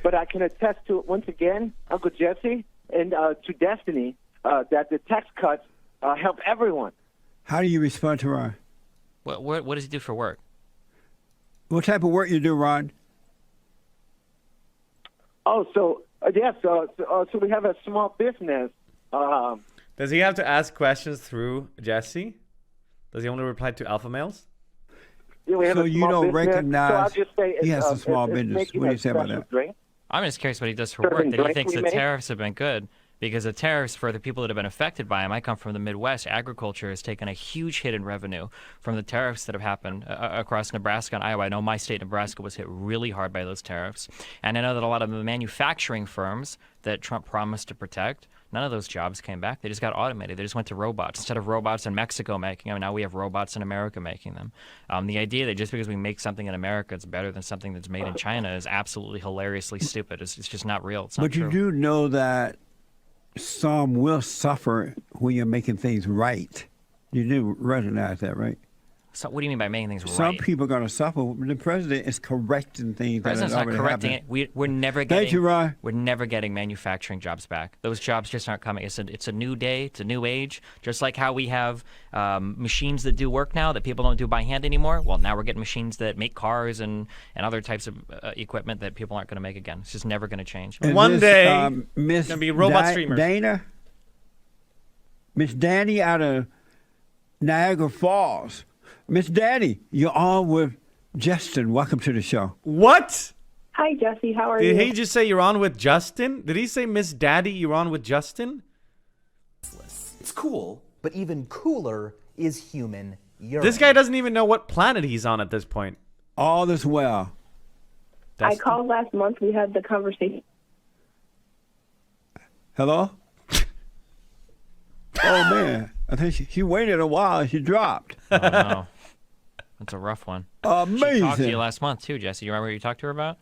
But I can attest to it once again, Uncle Jesse, and to Destiny, that the tax cuts help everyone. How do you respond to Ron? What does he do for work? What type of work you do, Ron? Oh, so we have a small business. Does he have to ask questions through Jesse? Does he only reply to alpha males? Yeah, we have So a you small don't business. recognize So I'll just say he has a it's- small it's business. making What do a you say about special that? drink. I'm just curious what he does for Serving work. That he drinks thinks we the make? tariffs have been good because the tariffs for the people that have been affected by them. I come from the Midwest. Agriculture has taken a huge hit in revenue from the tariffs that have happened across Nebraska and Iowa. I know my state, Nebraska, was hit really hard by those tariffs. And I know that a lot of the manufacturing firms that Trump promised to protect, none of those jobs came back. They just got automated. They just went to robots. Instead of robots in Mexico making them, now we have robots in America making them. The idea that just because we make something in America, it's better than something that's made in China is absolutely hilariously stupid. It's just not real. It's not But true. you do know that some will suffer when you're making things right. You do recognize that, right? So what do you mean by making things Some right? people are going to suffer. The president is correcting things. The president's that not already correcting happened. it. We're never getting. Thank you, Ryan. We're never getting manufacturing jobs back. Those jobs just aren't coming. It's a new day. It's a new age. Just like how we have machines that do work now that people don't do by hand anymore. Well, now we're getting machines that make cars and other types of equipment that people aren't going to make again. It's just never going to change. And One this, day, Miss gonna be robot streamers. Miss Danny out of Niagara Falls. Miss Danny, you're on with Justin. Welcome to the show. What? Hi, Jesse. How are Did you? he just say you're on with Justin? Did he say Miss Daddy, you're on with Justin? It's cool, but even cooler is human urine. This guy doesn't even know what planet he's on at this point. All is well. I called last month. We had the conversation. Hello? Oh, man. I think she waited a while and she dropped. Oh, no. That's a rough one. Amazing. She talked to you last month, too, Jesse. You remember what you talked to her about?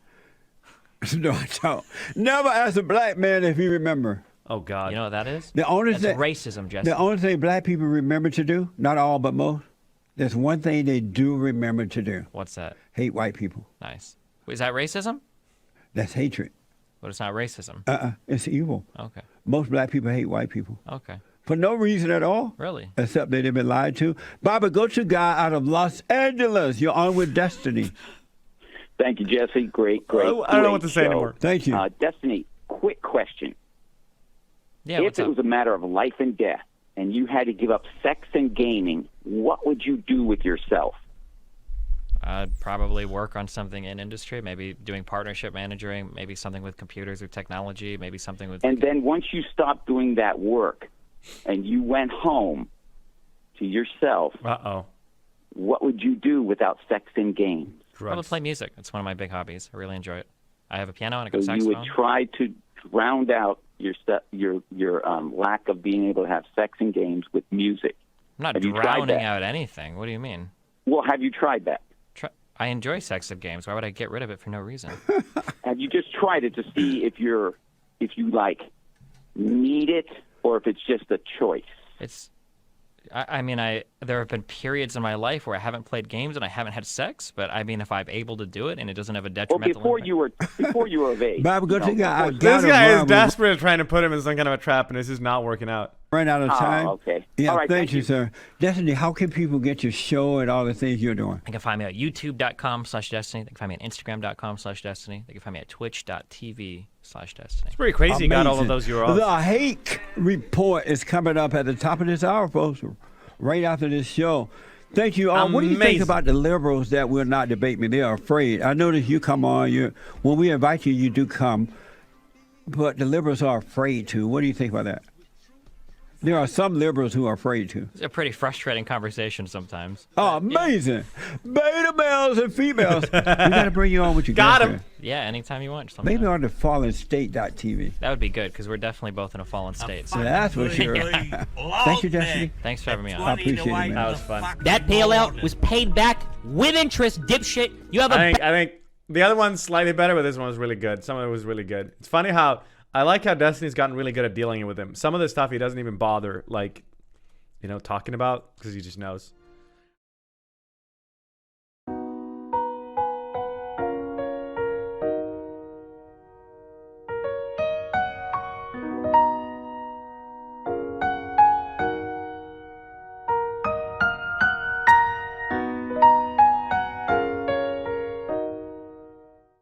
No, I don't. Never ask a black man if he remember. Oh, God. You know what that is? The only That's thing, racism, Jesse. The only thing black people remember to do, not all but most, there's one thing they do remember to do. What's that? Hate white people. Nice. Is that racism? That's hatred. But it's not racism. It's evil. Okay. Most black people hate white people. Okay. For no reason at all. Really? Except that they've been lied to. Baba, go to guy out of Los Angeles. You're on with Destiny. Thank you, Jesse. Great. I don't know what to say show. anymore. Thank you. Destiny, quick question. Yeah, if what's it up? was a matter of life and death and you had to give up sex and gaming, what would you do with yourself? I'd probably work on something in industry, maybe doing partnership managing, maybe something with computers or technology, maybe something with... And then once you stopped doing that work and you went home to yourself, what would you do without sex and games? I would play music. It's one of my big hobbies. I really enjoy it. I have a piano and a So you saxophone. would try to round out your lack of being able to have sex and games with music. I'm not Have you tried drowning that? out anything. What do you mean? Well, have you tried that? I enjoy sex and games. Why would I get rid of it for no reason? Have you just tried it to see if you like need it or if it's just a choice? It's... I mean, there have been periods in my life where I haven't played games and I haven't had sex, but I mean, if I'm able to do it and it doesn't have a Well, detrimental before you were of age. Baba, go to guy. This guy is desperate at trying to put him in some kind of a trap, and this is not working out. Ran out of time. okay. Yeah, All right, thank you, sir. Destiny, how can people get your show and all the things you're doing? They can find me at youtube.com/destiny. They can find me at instagram.com/destiny. They can find me at twitch.tv/destiny. It's pretty crazy you got all of Amazing. those URLs. The Hake Report is coming up at the top of this hour, folks, right after this show. Thank you all. What do you think Amazing. about the liberals that will not debate me? They are afraid. I notice you come on. When we invite you, you do come. But the liberals are afraid to. What do you think about that? There are some liberals who are afraid to. It's a pretty frustrating conversation sometimes. Oh, amazing. Beta males and females. We got to bring you on with your Got girlfriend. Yeah, anytime you want. Maybe on the fallenstate.tv. That would be good because we're definitely both in a fallen state. So that's what you're. Thank you, Destiny. Thanks for having me on. I appreciate it, man. That was fun. That bailout was paid back with interest, dipshit. You have a I think the other one's slightly better, but this one was really good. Some of it was really good. It's funny how I like how Destiny's gotten really good at dealing with him. Some of the stuff he doesn't even bother, talking about because he just knows.